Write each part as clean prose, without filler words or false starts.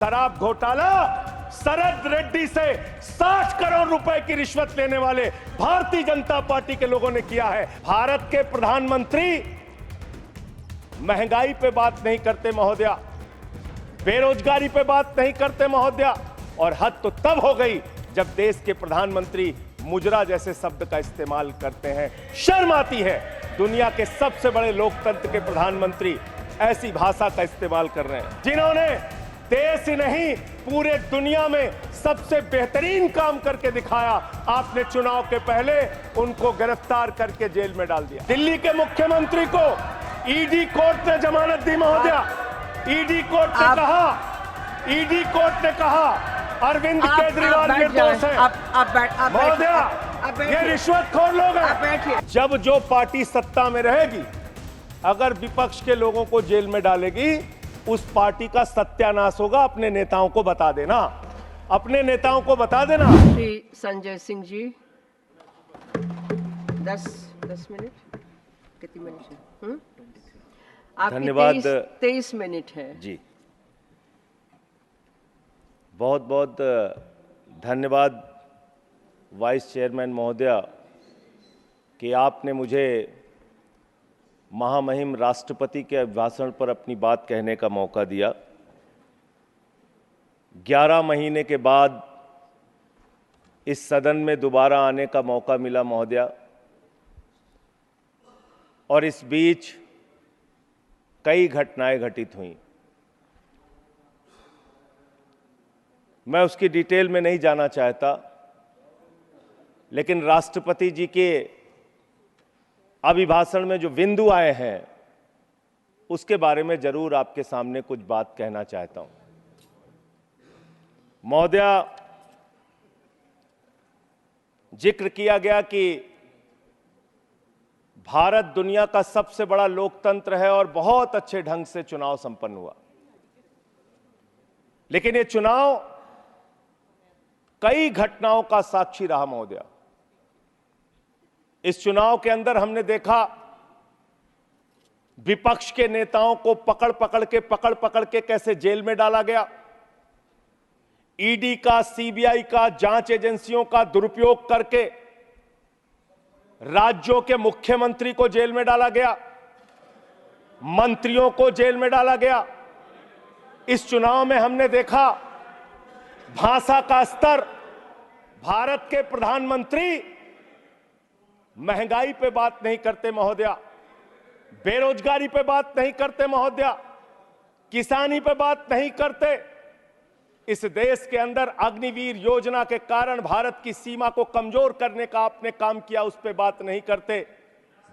शराब घोटाला शरद रेड्डी से 60 करोड़ रुपए की रिश्वत लेने वाले भारतीय जनता पार्टी के लोगों ने किया है। भारत के प्रधानमंत्री महंगाई पे बात नहीं करते महोदया, बेरोजगारी पे बात नहीं करते महोदया, और हद तो तब हो गई जब देश के प्रधानमंत्री मुजरा जैसे शब्द का इस्तेमाल करते हैं। शर्म आती है। दुनिया के सबसे बड़े लोकतंत्र के प्रधानमंत्री ऐसी भाषा का इस्तेमाल कर रहे हैं, जिन्होंने देश ही नहीं पूरे दुनिया में सबसे बेहतरीन काम करके दिखाया। आपने चुनाव के पहले उनको गिरफ्तार करके जेल में डाल दिया। दिल्ली के मुख्यमंत्री को ईडी कोर्ट ने जमानत दी महोदया। ईडी कोर्ट ने कहा अरविंद केजरीवाल निर्दोष है। महोदया, ये रिश्वतखोर लोग हैं। जब जो पार्टी सत्ता में रहेगी, अगर विपक्ष के लोगों को जेल में डालेगी, उस पार्टी का सत्यानाश होगा। अपने नेताओं को बता देना, अपने नेताओं को बता देना। श्री संजय सिंह जी 10 मिनट कितनी मिनट है? आपकी धन्यवाद। 23 मिनट है जी, बहुत बहुत धन्यवाद वाइस चेयरमैन महोदया कि आपने मुझे महामहिम राष्ट्रपति के अभिभाषण पर अपनी बात कहने का मौका दिया। 11 महीने के बाद इस सदन में दोबारा आने का मौका मिला महोदया, और इस बीच कई घटनाएं घटित हुई। मैं उसकी डिटेल में नहीं जाना चाहता, लेकिन राष्ट्रपति जी के अभिभाषण में जो बिंदु आए हैं, उसके बारे में जरूर आपके सामने कुछ बात कहना चाहता हूं। महोदया, जिक्र किया गया कि भारत दुनिया का सबसे बड़ा लोकतंत्र है और बहुत अच्छे ढंग से चुनाव संपन्न हुआ, लेकिन ये चुनाव कई घटनाओं का साक्षी रहा महोदया। इस चुनाव के अंदर हमने देखा विपक्ष के नेताओं को पकड़ पकड़ के कैसे जेल में डाला गया। ईडी का, सीबीआई का, जांच एजेंसियों का दुरुपयोग करके राज्यों के मुख्यमंत्री को जेल में डाला गया, मंत्रियों को जेल में डाला गया। इस चुनाव में हमने देखा भाषा का स्तर। भारत के प्रधानमंत्री महंगाई पे बात नहीं करते महोदया, बेरोजगारी पे बात नहीं करते महोदया, किसानी पे बात नहीं करते। इस देश के अंदर अग्निवीर योजना के कारण भारत की सीमा को कमजोर करने का आपने काम किया, उस पे बात नहीं करते।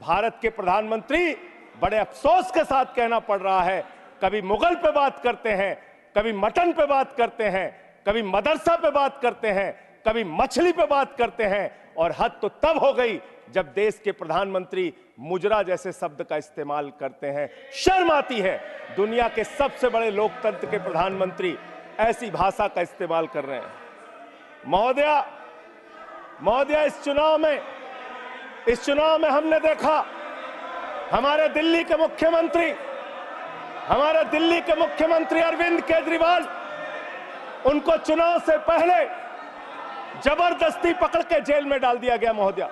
भारत के प्रधानमंत्री, बड़े अफसोस के साथ कहना पड़ रहा है, कभी मुगल पे बात करते हैं, कभी मटन पे बात करते हैं, कभी मदरसा पे बात करते हैं, कभी मछली पे बात करते हैं, और हद तो तब हो गई जब देश के प्रधानमंत्री मुजरा जैसे शब्द का इस्तेमाल करते हैं। शर्म आती है। दुनिया के सबसे बड़े लोकतंत्र के प्रधानमंत्री ऐसी भाषा का इस्तेमाल कर रहे हैं। महोदया, इस चुनाव में हमने देखा हमारे दिल्ली के मुख्यमंत्री अरविंद केजरीवाल, उनको चुनाव से पहले जबरदस्ती पकड़ के जेल में डाल दिया गया महोदया।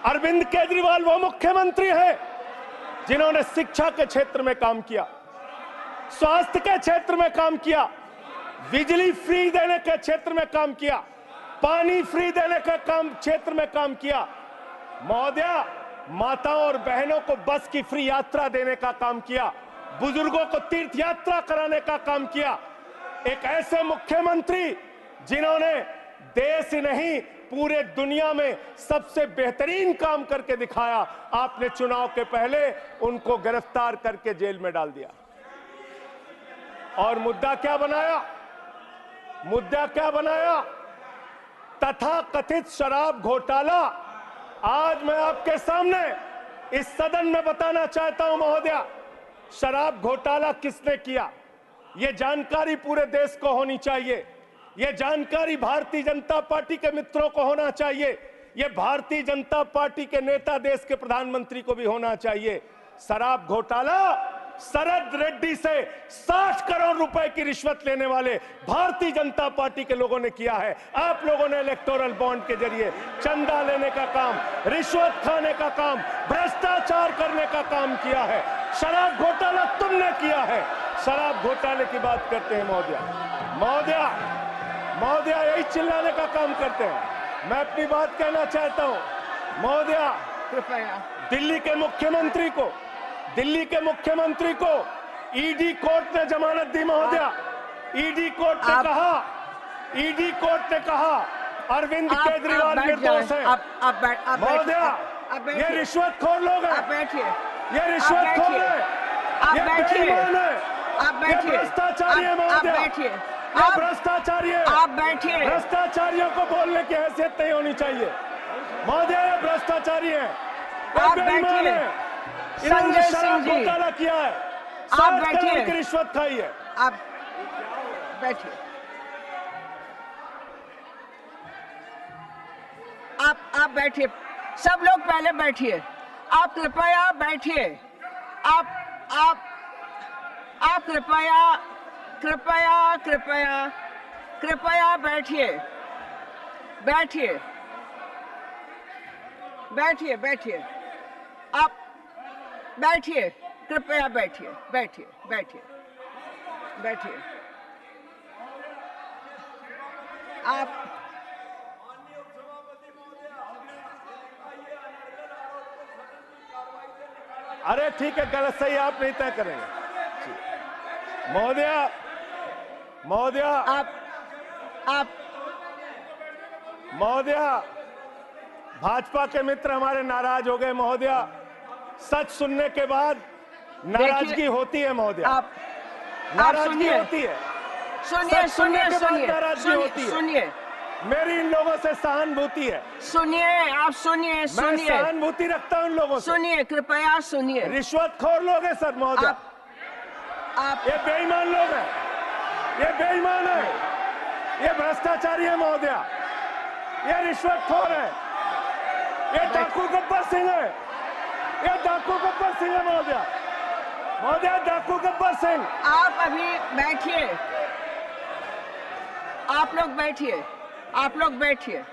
अरविंद केजरीवाल वो मुख्यमंत्री हैं जिन्होंने शिक्षा के क्षेत्र में काम किया, स्वास्थ्य के क्षेत्र में काम किया, बिजली फ्री देने के क्षेत्र में काम किया, पानी फ्री देने के क्षेत्र में काम किया। महोदया, माताओं और बहनों को बस की फ्री यात्रा देने का काम किया, बुजुर्गों को तीर्थ यात्रा कराने का काम किया। एक ऐसे मुख्यमंत्री जिन्होंने देश ही नहीं पूरे दुनिया में सबसे बेहतरीन काम करके दिखाया, आपने चुनाव के पहले उनको गिरफ्तार करके जेल में डाल दिया। और मुद्दा क्या बनाया? तथाकथित शराब घोटाला। आज मैं आपके सामने इस सदन में बताना चाहता हूं महोदया, शराब घोटाला किसने किया, यह जानकारी पूरे देश को होनी चाहिए। यह जानकारी भारतीय जनता पार्टी के मित्रों को होना चाहिए। यह भारतीय जनता पार्टी के नेता, देश के प्रधानमंत्री को भी होना चाहिए। शराब घोटाला शरद रेड्डी से 60 करोड़ रुपए की रिश्वत लेने वाले भारतीय जनता पार्टी के लोगों ने किया है। आप लोगों ने इलेक्टोरल बॉन्ड के जरिए चंदा लेने का काम, रिश्वत खाने का काम, भ्रष्टाचार करने का काम किया है। शराब घोटाला तुमने किया है। शराब घोटाले की बात करते हैं महोदया, महोदया, महोदया यही चिल्लाने का काम करते हैं। मैं अपनी बात कहना चाहता हूं महोदया, कृपया दिल्ली के मुख्यमंत्री को ईडी कोर्ट ने जमानत दी महोदया। ईडी कोर्ट ने कहा अरविंद केजरीवाल निर्दोष है। महोदया, ये रिश्वतखोर लोग हैं, आप बैठिए, ये रिश्वतखोर है, ये बेईमान है, ये भ्रष्टाचारी है महोदया, ये भ्रष्टाचारी है। आप बैठिए, भ्रष्टाचारियों को बोलने की हैसियत नहीं होनी चाहिए महोदया। ये भ्रष्टाचारी है, आप बेईमान बैठिए। है, संजय इन्होंने सिंह शराब जी, घोटाला किया है, आप 60 बैठिए। करोड़ की रिश्वत खाई है। आप बैठिए, आप बैठिए, सब लोग पहले बैठिए। आप कृपया बैठिए। आप कृपया बैठिए, आप बैठिए, कृपया बैठिए। आप अरे ठीक है, गलत सही आप नहीं तय करेंगे महोदया। महोदया, भाजपा के मित्र हमारे नाराज हो गए महोदया। सच सुनने के बाद नाराजगी होती है महोदया, आप नाराजगी सुनिए। होती है। सुनिए, सच सुनने के बाद नाराजगी होती है। सुनिए, मेरी इन लोगों से सहानुभूति है, आप सुनिए, मैं सहानुभूति रखता हूं इन लोगों से। सुनिए, कृपया सुनिए। रिश्वतखोर लोग हैं सर महोदया, आप ये बेईमान लोग हैं, ये बेईमान है, ये भ्रष्टाचारी है महोदया, ये रिश्वतखोर है, ये डाकू गब्बर सिंह है, ये डाकू गब्बर सिंह है महोदया, डाकू गब्बर सिंह। आप अभी बैठिए, आप लोग बैठिए,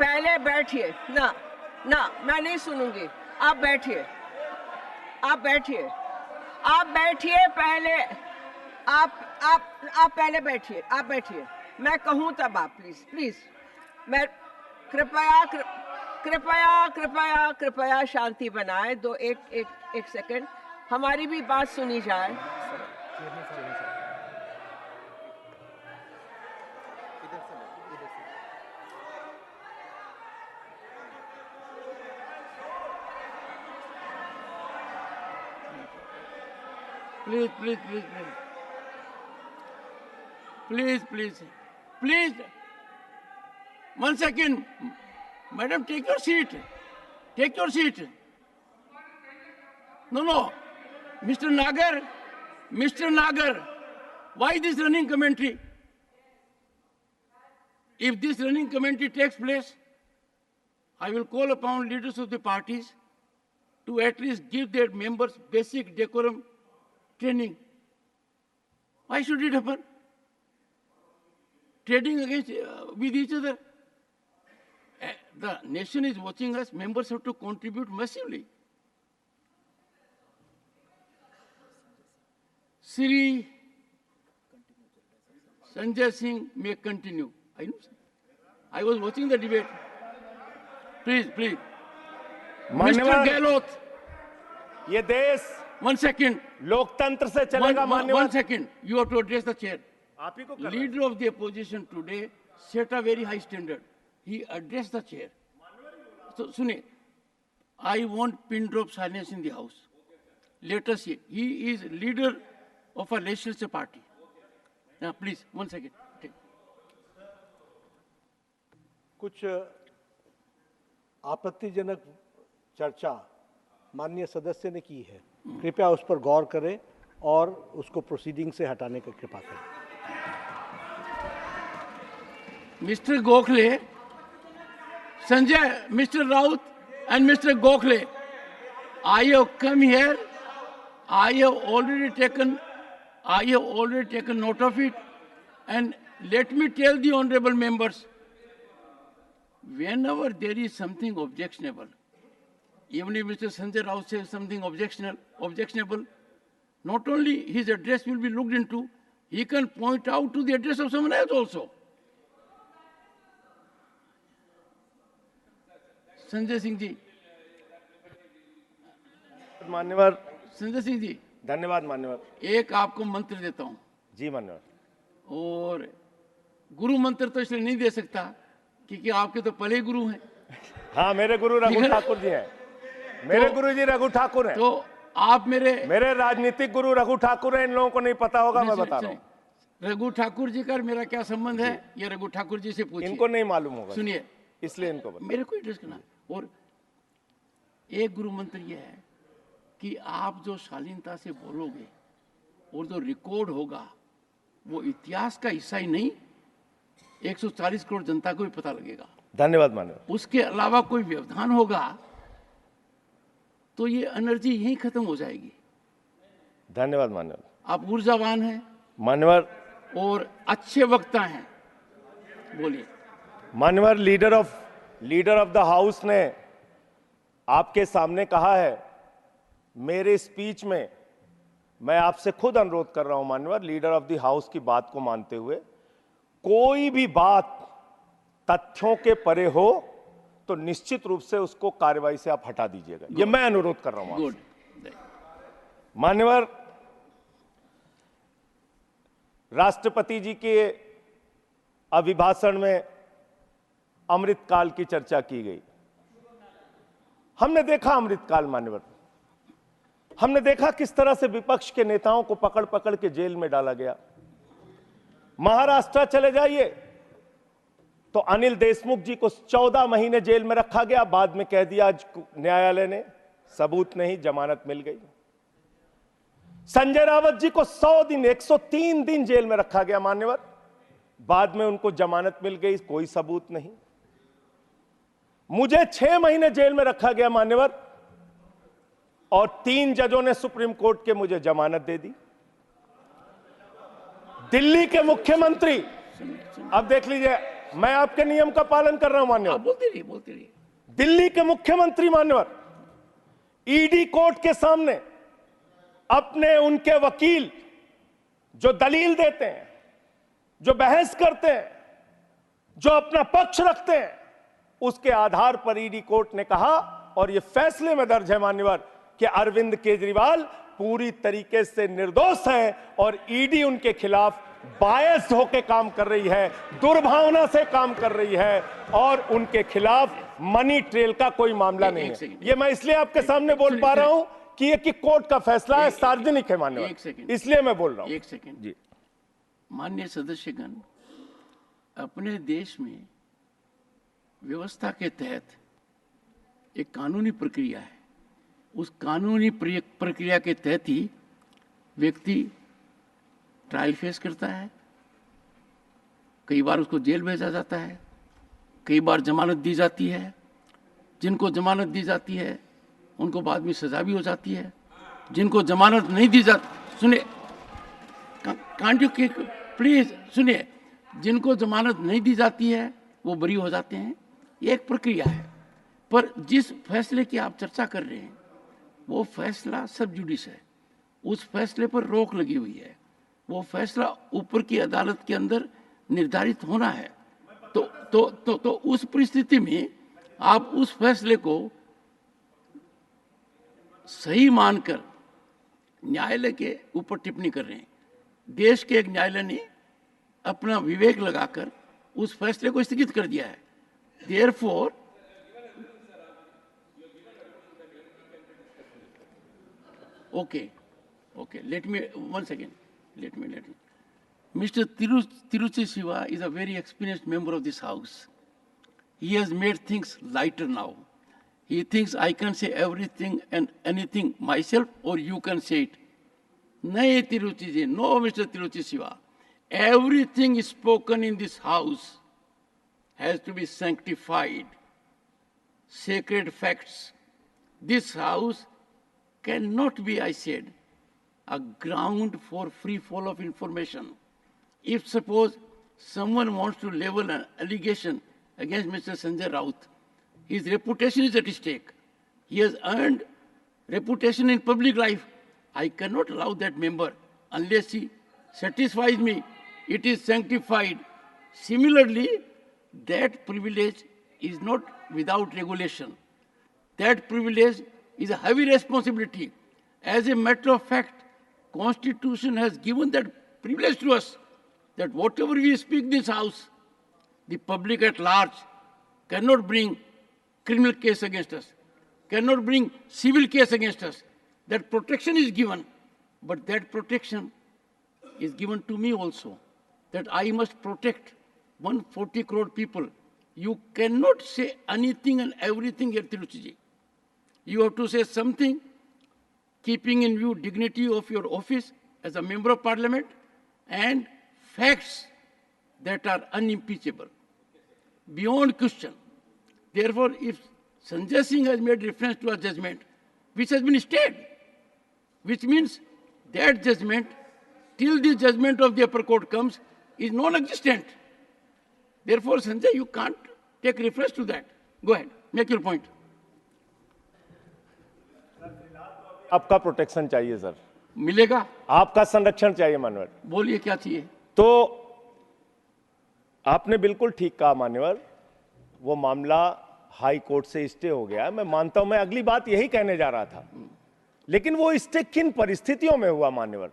पहले बैठिए। ना मैं नहीं सुनूंगी। आप बैठिए पहले। आप पहले बैठिए। मैं कहूं तब आप प्लीज मैं कृपया शांति बनाए। एक सेकंड, हमारी भी बात सुनी जाए। Please. 1 second. Madam, take your seat. No. Mr. Nagar, why this running commentary? If this running commentary takes place, I will call upon leaders of the parties to at least give their members basic decorum training. Why should it happen? Trading against with each other. The nation is watching us. Members have to contribute massively. Sri Sanjay Singh may continue. I know. I was watching the debate. Please. Mr. Gehlot. ये देश 1 second. लोकतंत्र से चलेगा मान्यवर। 1 second. You have to address the chair. आप ही को करना है। Leader of the opposition today set a very high standard. He addressed the chair. So, Sune, I want pin drop silence in the house. Let us see. He is leader of a legislative party. Now, please, 1 second. Take. कुछ आपत्तिजनक चर्चा माननीय सदस्य ने की है, कृपया उस पर गौर करें और उसको प्रोसीडिंग से हटाने की कृपा करें। Mr. Gokhale, Sanjay, Mr. Raut and Mr. Gokhale, I have come here. I have already taken note of it, and let me tell the honorable members, whenever there is something objectionable, even if Mr. Sanjay Rao says something objectionable, not only his address will be looked into, he can point out to the address of someone else also. Sanjay Singh ji, मान्यवर, संजय सिंह जी, धन्यवाद मान्यवर। एक आपको मंत्र देता हूं, जी मान्यवर। और गुरु मंत्र तो इसलिए नहीं दे सकता क्योंकि आपके तो पहले गुरु हैं। हाँ, मेरे गुरु रघु ठाकुर जी हैं। मेरे गुरु जी रघु ठाकुर हैं। तो आप मेरे राजनीतिक गुरु रघु ठाकुर हैं। इन लोगों को नहीं पता होगा, मैं बता रहा हूँ। रघु ठाकुर जी का मेरा क्या संबंध है, ये रघु ठाकुर जी से पूछिए। इनको नहीं मालूम होगा, सुनिए, इसलिए इनको मेरे को एड्रेस करना। और एक गुरु मंत्र यह है कि आप जो शालीनता से बोलोगे और जो रिकॉर्ड होगा वो इतिहास का हिस्सा ही नहीं, 140 करोड़ जनता को भी पता लगेगा। धन्यवाद मान्यवर। उसके अलावा कोई व्यवधान होगा तो ये एनर्जी यहीं खत्म हो जाएगी। धन्यवाद मान्यवर। आप ऊर्जावान हैं मान्यवर, और अच्छे वक्ता हैं, बोलिए। मान्यवर, लीडर ऑफ द हाउस ने आपके सामने कहा है, मेरे स्पीच में मैं आपसे खुद अनुरोध कर रहा हूं मान्यवर, लीडर ऑफ द हाउस की बात को मानते हुए, कोई भी बात तथ्यों के परे हो तो निश्चित रूप से उसको कार्यवाही से आप हटा दीजिएगा। ये मैं अनुरोध कर रहा हूं आपसे। मान्यवर, राष्ट्रपति जी के अभिभाषण में अमृतकाल की चर्चा की गई। हमने देखा अमृतकाल मान्यवर, हमने देखा किस तरह से विपक्ष के नेताओं को पकड़ पकड़ के जेल में डाला गया। महाराष्ट्र चले जाइए तो अनिल देशमुख जी को 14 महीने जेल में रखा गया, बाद में कह दिया न्यायालय ने सबूत नहीं, जमानत मिल गई। संजय रावत जी को 100 दिन 103 दिन जेल में रखा गया मान्यवर, बाद में उनको जमानत मिल गई, कोई सबूत नहीं। मुझे 6 महीने जेल में रखा गया मान्यवर, और 3 जजों ने सुप्रीम कोर्ट के मुझे जमानत दे दी। दिल्ली के मुख्यमंत्री, अब देख लीजिए, मैं आपके नियम का पालन कर रहा हूं मान्यवर। बोलते रहिए। दिल्ली के मुख्यमंत्री मान्यवर ईडी कोर्ट के सामने अपने उनके वकील जो दलील देते हैं, जो बहस करते हैं, जो अपना पक्ष रखते हैं, उसके आधार पर ईडी कोर्ट ने कहा, और यह फैसले में दर्ज है मान्यवर, कि अरविंद केजरीवाल पूरी तरीके से निर्दोष हैं और ईडी उनके खिलाफ बायस्ड होकर काम कर रही है, दुर्भावना से काम कर रही है, और उनके खिलाफ मनी ट्रेल का कोई मामला नहीं है। ये मैं इसलिए आपके सामने बोल पा रहा हूं कि ये कि कोर्ट का फैसला है, सार्वजनिक है मान्यवर, इसलिए मैं बोल रहा हूं। एक सेकंड जी। माननीय सदस्यगण, अपने देश में व्यवस्था के तहत एक कानूनी प्रक्रिया है। उस कानूनी प्रक्रिया के तहत ही व्यक्ति ट्रायल फेस करता है, कई बार उसको जेल भेजा जाता है, कई बार जमानत दी जाती है। जिनको जमानत दी जाती है उनको बाद में सजा भी हो जाती है। जिनको जमानत नहीं दी जाती, सुनिए, कांट यू प्लीज सुनिए, जिनको जमानत नहीं दी जाती है वो बरी हो जाते हैं। ये एक प्रक्रिया है। पर जिस फैसले की आप चर्चा कर रहे हैं वो फैसला सब जुडिस है, उस फैसले पर रोक लगी हुई है। वो फैसला ऊपर की अदालत के अंदर निर्धारित होना है। तो उस परिस्थिति में आप उस फैसले को सही मानकर न्यायालय के ऊपर टिप्पणी कर रहे हैं। देश के एक न्यायालय ने अपना विवेक लगाकर उस फैसले को स्थगित कर दिया है। Therefore okay, let me, one second, let me. Mr. Tiruchi Siva is a very experienced member of this house. He has made things lighter now. He thinks I can say everything and anything myself, or you can say it. No, Tiruchi ji, no, Mr. Tiruchi Siva. Everything is spoken in this house has to be sanctified. Sacred facts. This house cannot be, I said, a ground for free fall of information. If suppose someone wants to level an allegation against Mr. Sanjay Raut, his reputation is at stake. He has earned reputation in public life. I cannot allow that member unless he satisfies me it is sanctified. Similarly, that privilege is not without regulation. That privilege is a heavy responsibility. As a matter of fact, Constitution has given that privilege to us, that whatever we speak in this house, the public at large cannot bring criminal case against us, cannot bring civil case against us. That protection is given, but that protection is given to me also, that I must protect 140 crore people. You cannot say anything and everything here, Tiruchiji. You have to say something keeping in view dignity of your office as a member of parliament and facts that are unimpeachable, beyond question. Therefore, if Sanjay Singh has made reference to a judgment which has been stayed, which means that judgment, till the judgment of the upper court comes, is non-existent. Therefore, Sanjay, you can't take reference to that. Go ahead, make your point. आपका protection चाहिए sir, मिलेगा? आपका संरक्षण चाहिए मान्यवर। बोलिए क्या चाहिए? तो आपने बिल्कुल ठीक कहा मान्यवर, वो मामला हाई कोर्ट से स्टे हो गया। मैं मानता हूं, मैं अगली बात यही कहने जा रहा था, लेकिन वो स्टे किन परिस्थितियों में हुआ मान्यवर?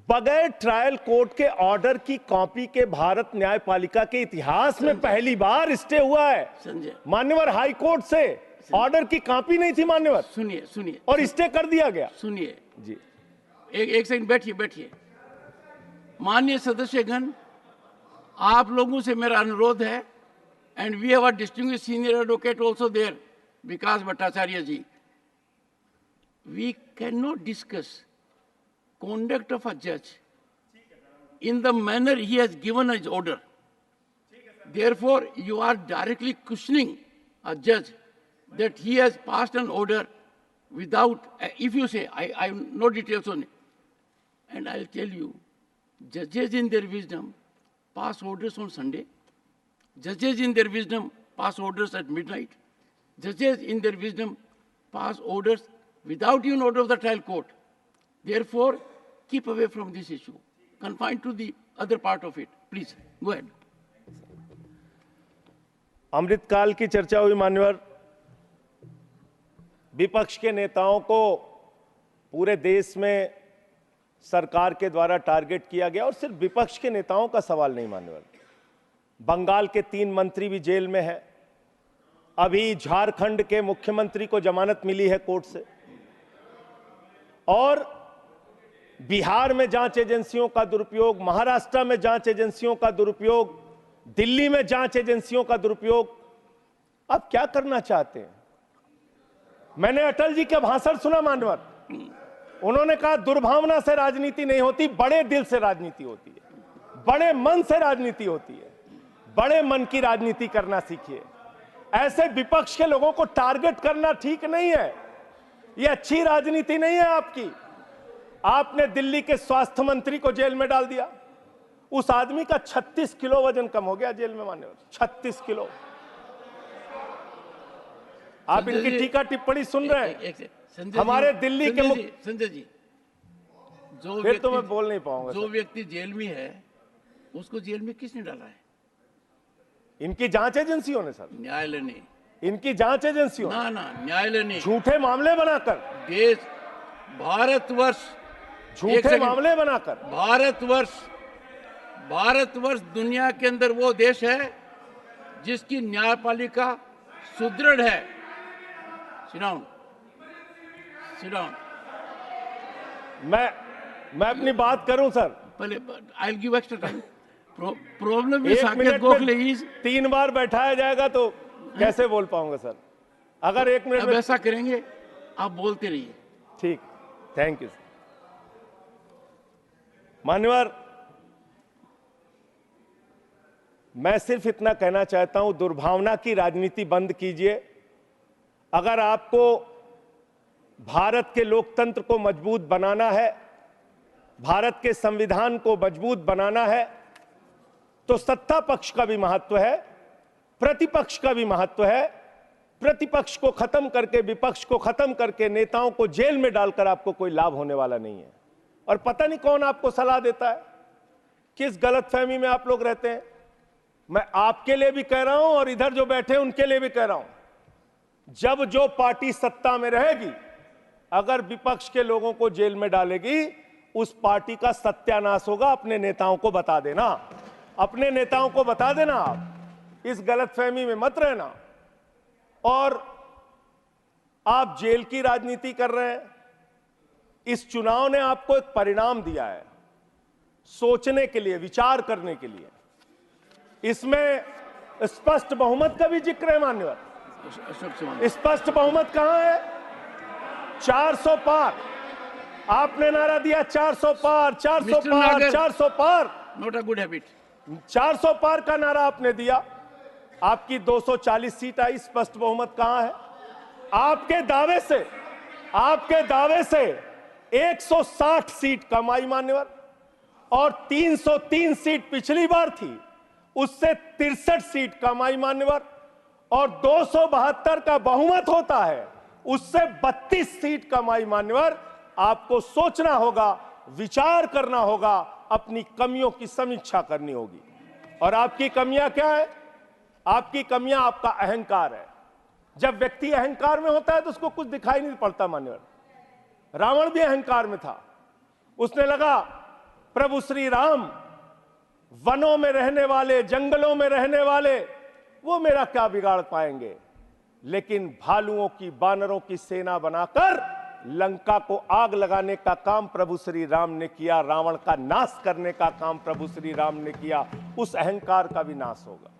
बगैर ट्रायल कोर्ट के ऑर्डर की कॉपी के भारत न्यायपालिका के इतिहास में पहली बार स्टे हुआ है संजय मान्यवर। हाई कोर्ट से ऑर्डर की कॉपी नहीं थी मान्यवर, सुनिए सुनिए और स्टे कर दिया गया। सुनिए जी, एक सेकंड बैठिए बैठिए। माननीय सदस्यगण, आप लोगों से मेरा अनुरोध है, and we have a distinguished senior advocate also there, Vikas Bhattacharya ji, we can not discuss conduct of a judge in the manner he has given his order. Therefore, you are directly questioning a judge that he has passed an order without, if you say, I have no details on it. And I'll tell you, judges in their wisdom pass orders on Sunday. Judges in their wisdom pass orders at midnight. Judges in their wisdom pass orders without even order of the trial court. Therefore, keep away from this issue. Confine to the other part of it. Please, go ahead. अमृतकाल की चर्चा हुई मान्यवर। विपक्ष के नेताओं को पूरे देश में सरकार के द्वारा टारगेट किया गया, और सिर्फ विपक्ष के नेताओं का सवाल नहीं मान्यवर, बंगाल के 3 मंत्री भी जेल में हैं। अभी झारखंड के मुख्यमंत्री को जमानत मिली है कोर्ट से, और बिहार में जांच एजेंसियों का दुरुपयोग, महाराष्ट्र में जांच एजेंसियों का दुरुपयोग, दिल्ली में जांच एजेंसियों का दुरुपयोग। अब क्या करना चाहते हैं? मैंने अटल जी के भाषण सुना मान्यवर, उन्होंने कहा दुर्भावना से राजनीति नहीं होती, बड़े दिल से राजनीति होती है, बड़े मन से राजनीति होती है। बड़े मन की राजनीति करना सीखिए। ऐसे विपक्ष के लोगों को टारगेट करना ठीक नहीं है, ये अच्छी राजनीति नहीं है आपकी। आपने दिल्ली के स्वास्थ्य मंत्री को जेल में डाल दिया, उस आदमी का 36 किलो वजन कम हो गया जेल में मान्यवर, 36 किलो। आप इनकी टीका टिप्पणी सुन रहे हैं? हमारे दिल्ली के संजय जी, जो फिर तो मैं बोल नहीं पाऊंगा। जो व्यक्ति जेल में है, उसको जेल में किसने डाला है? इनकी जांच एजेंसियों ने सर, न्यायालय ने। इनकी जांच एजेंसियों, ना न्यायालय ने झूठे मामले बनाकर, देश भारतवर्ष, झूठे मामले बनाकर, भारतवर्ष दुनिया के अंदर वो देश है जिसकी न्यायपालिका सुदृढ़ है। Sit down. मैं अपनी बात करूं सर, पहले I will give extra time. Problem is 1 minute में 3 बार बैठाया जाएगा तो कैसे बोल पाऊंगा सर? अगर 1 मिनट में ऐसा करेंगे, आप बोलते रहिए। ठीक, थैंक यू सर। मान्यवर, मैं सिर्फ इतना कहना चाहता हूं, दुर्भावना की राजनीति बंद कीजिए। अगर आपको भारत के लोकतंत्र को मजबूत बनाना है, भारत के संविधान को मजबूत बनाना है, तो सत्ता पक्ष का भी महत्व है, प्रतिपक्ष का भी महत्व है। प्रतिपक्ष को खत्म करके, विपक्ष को खत्म करके नेताओं को जेल में डालकर आपको कोई लाभ होने वाला नहीं है। और पता नहीं कौन आपको सलाह देता है, किस गलतफहमी में आप लोग रहते हैं। मैं आपके लिए भी कह रहा हूं और इधर जो बैठे हैं उनके लिए भी कह रहा हूं, जब जो पार्टी सत्ता में रहेगी, अगर विपक्ष के लोगों को जेल में डालेगी, उस पार्टी का सत्यानाश होगा। अपने नेताओं को बता देना, अपने नेताओं को बता देना, आप इस गलतफहमी में मत रहना। और आप जेल की राजनीति कर रहे हैं। इस चुनाव ने आपको एक परिणाम दिया है, सोचने के लिए, विचार करने के लिए। इसमें स्पष्ट बहुमत का भी जिक्र है मान्यवर। स्पष्ट बहुमत कहां है? 400 पार। आपने नारा दिया 400 पार, 400 पार, 400 पार। Not a good habit. 400 पार का नारा आपने दिया, आपकी 240 सीट आई। स्पष्ट बहुमत कहां है? आपके दावे से 160 सीट कम आई मान्यवर, और 303 सीट पिछली बार थी, उससे 63 सीट कम आई मान्यवर, और 272 का बहुमत होता है, उससे 32 सीट कम आई मान्यवर। आपको सोचना होगा, विचार करना होगा, अपनी कमियों की समीक्षा करनी होगी। और आपकी कमियां क्या है? आपकी कमियां आपका अहंकार है। जब व्यक्ति अहंकार में होता है तो उसको कुछ दिखाई नहीं पड़ता मान्यवर। रावण भी अहंकार में था, उसने लगा प्रभु श्री राम वनों में रहने वाले, जंगलों में रहने वाले, वो मेरा क्या बिगाड़ पाएंगे। लेकिन भालुओं की, बानरों की सेना बनाकर लंका को आग लगाने का काम प्रभु श्री राम ने किया, रावण का नाश करने का काम प्रभु श्री राम ने किया। उस अहंकार का भी नाश होगा।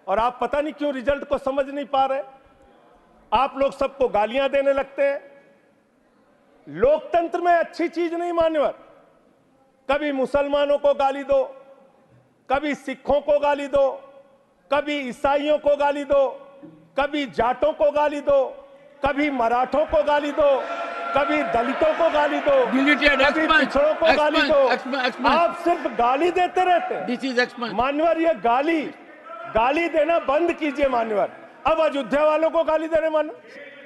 और आप पता नहीं क्यों रिजल्ट को समझ नहीं पा रहे। आप लोग सबको गालियां देने लगते हैं। लोकतंत्र में अच्छी चीज नहीं मान्यवर। कभी मुसलमानों को गाली दो, कभी सिखों को गाली दो, कभी ईसाइयों को गाली दो, कभी जाटों को गाली दो, कभी मराठों को गाली दो, कभी दलितों को गाली दो, कभी पिछड़ों को गाली दो। आप सिर्फ गाली देते रहते हैं मान्यवर। ये गाली देना बंद कीजिए मान्यवर। अब अयोध्या वालों को गाली दे रहे मान्यवर,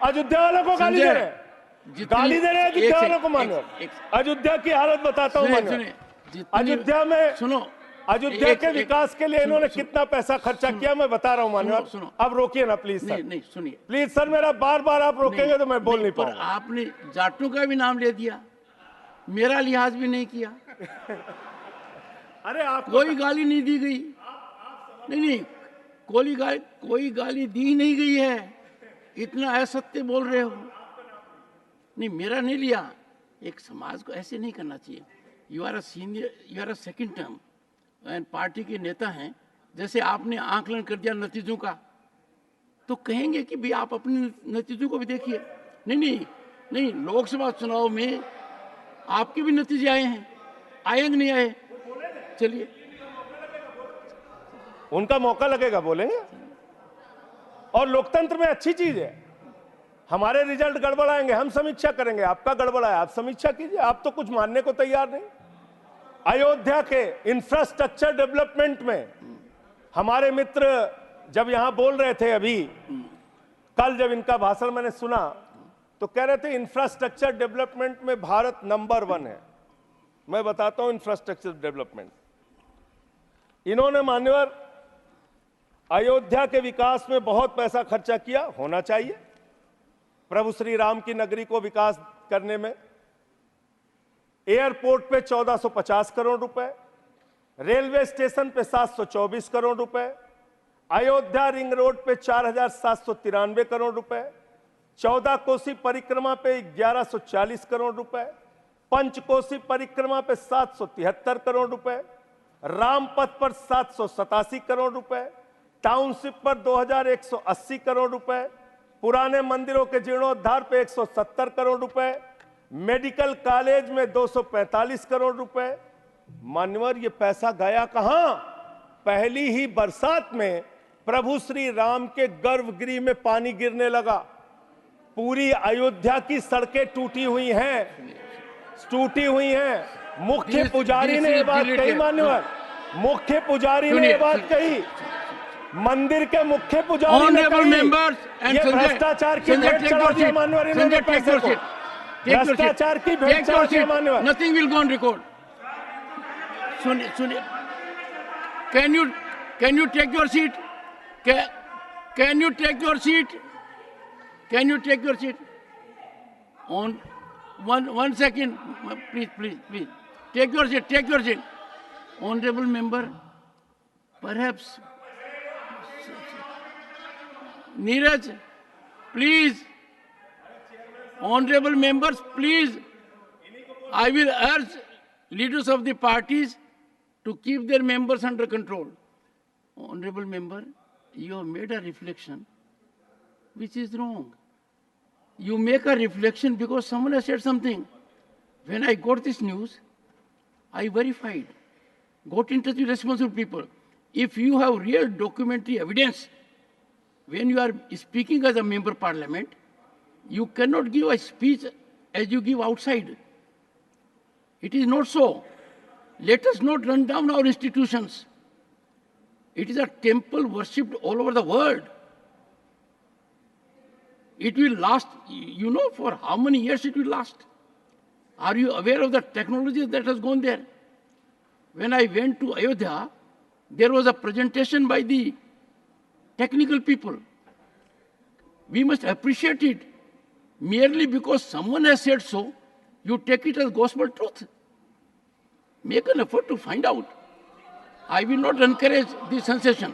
अयोध्या वालों को गाली दे रहे, गाली दे रहे हैं अयोध्या वालों को मान्यवर। अयोध्या की हालत बताता हूं मान्यवर। अयोध्या में सुनो, अयोध्या के विकास के लिए इन्होंने कितना पैसा खर्चा किया मैं बता रहा हूं मान्यवर। अब रोकिए ना प्लीज सर। नहीं सुनिए प्लीज सर, मेरा बार बार आप रोकेंगे तो मैं बोल नहीं पाऊंगा। आपने जाटों का भी नाम ले दिया, मेरा लिहाज भी नहीं किया। अरे आप कोई गाली नहीं दी गई। नहीं, कोई गाली दी नहीं गई है। इतना असत्य बोल रहे हो। नहीं, मेरा नहीं लिया। एक समाज को ऐसे नहीं करना चाहिए। You are a senior, you are a second term and party के नेता हैं। जैसे आपने आकलन कर दिया नतीजों का, तो कहेंगे कि भाई आप अपने नतीजों को भी देखिए। नहीं, लोकसभा चुनाव में आपके भी नतीजे आए हैं, आए कि नहीं आए? चलिए, उनका मौका लगेगा, बोलेंगे। और लोकतंत्र में अच्छी चीज है, हमारे रिजल्ट गड़बड़ाएंगे, हम समीक्षा करेंगे। आपका गड़बड़ा है, आप समीक्षा कीजिए। आप तो कुछ मानने को तैयार नहीं। अयोध्या के इंफ्रास्ट्रक्चर डेवलपमेंट में हमारे मित्र जब यहां बोल रहे थे, अभी कल जब इनका भाषण मैंने सुना, तो कह रहे थे इंफ्रास्ट्रक्चर डेवलपमेंट में भारत नंबर 1 है। मैं बताता हूं इंफ्रास्ट्रक्चर डेवलपमेंट। इन्होंने मान्यवर अयोध्या के विकास में बहुत पैसा खर्चा किया, होना चाहिए। प्रभु श्री राम की नगरी को विकास करने में एयरपोर्ट पे 1450 करोड़ रुपए, रेलवे स्टेशन पे 724 करोड़ रुपए, अयोध्या रिंग रोड पे 4793 करोड़ रुपए, 14 कोसी परिक्रमा पे 1140 करोड़ रुपए, पंचकोसी परिक्रमा पे 773 करोड़ रुपए, रामपथ पर 787 करोड़ रुपए, टाउनशिप पर 2180 करोड़ रुपए, पुराने मंदिरों के जीर्णोद्धार पे 170 करोड़ रुपए, मेडिकल कॉलेज में 245 करोड़ रुपए। मान्यवर, ये पैसा गया कहां? पहली ही बरसात में प्रभु श्री राम के गर्भगृह में पानी गिरने लगा। पूरी अयोध्या की सड़कें टूटी हुई हैं, मुख्य पुजारी ने ये बात कही मान्यवर, मुख्य पुजारी ने ये बात कही, मंदिर के मुख्य पुजारी ने कही, ये भ्रष्टाचार की भेंट चढ़ा दिया मान्यवर इन्होंने पैसे को, भ्रष्टाचार की भेंट चढ़ा दिया मान्यवर। Nothing will go on record. सुनिए, can you take your seat? Can you take your seat? Can you take your seat? On one second, please. Take your seat. Honorable member, perhaps. Neeraj, please. Honorable members, please. I will urge leaders of the parties to keep their members under control. Honorable member, you have made a reflection which is wrong. You make a reflection because someone has said something. When I got this news, I verified, got in touch with responsible people. If you have real documentary evidence, when you are speaking as a member of parliament, you cannot give a speech as you give outside. It is not so. Let us not run down our institutions. It is a temple worshipped all over the world. It will last, you know, for how many years it will last? Are you aware of the technology that has gone there? When I went to Ayodhya, there was a presentation by the technical people. We must appreciate it. Merely because someone has said so, you take it as gospel truth. Make an effort to find out. I will not encourage this sensation.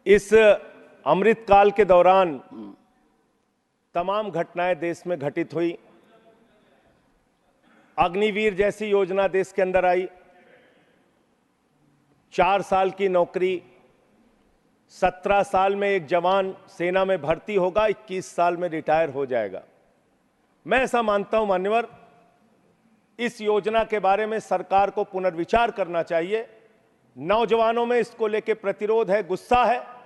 इस अमृत काल के दौरान तमाम घटनाएं देश में घटित हुई। अग्निवीर जैसी योजना देश के अंदर आई, 4 साल की नौकरी, 17 साल में एक जवान सेना में भर्ती होगा, 21 साल में रिटायर हो जाएगा। मैं ऐसा मानता हूं मान्यवर, इस योजना के बारे में सरकार को पुनर्विचार करना चाहिए। नौजवानों में इसको लेकर प्रतिरोध है, गुस्सा है,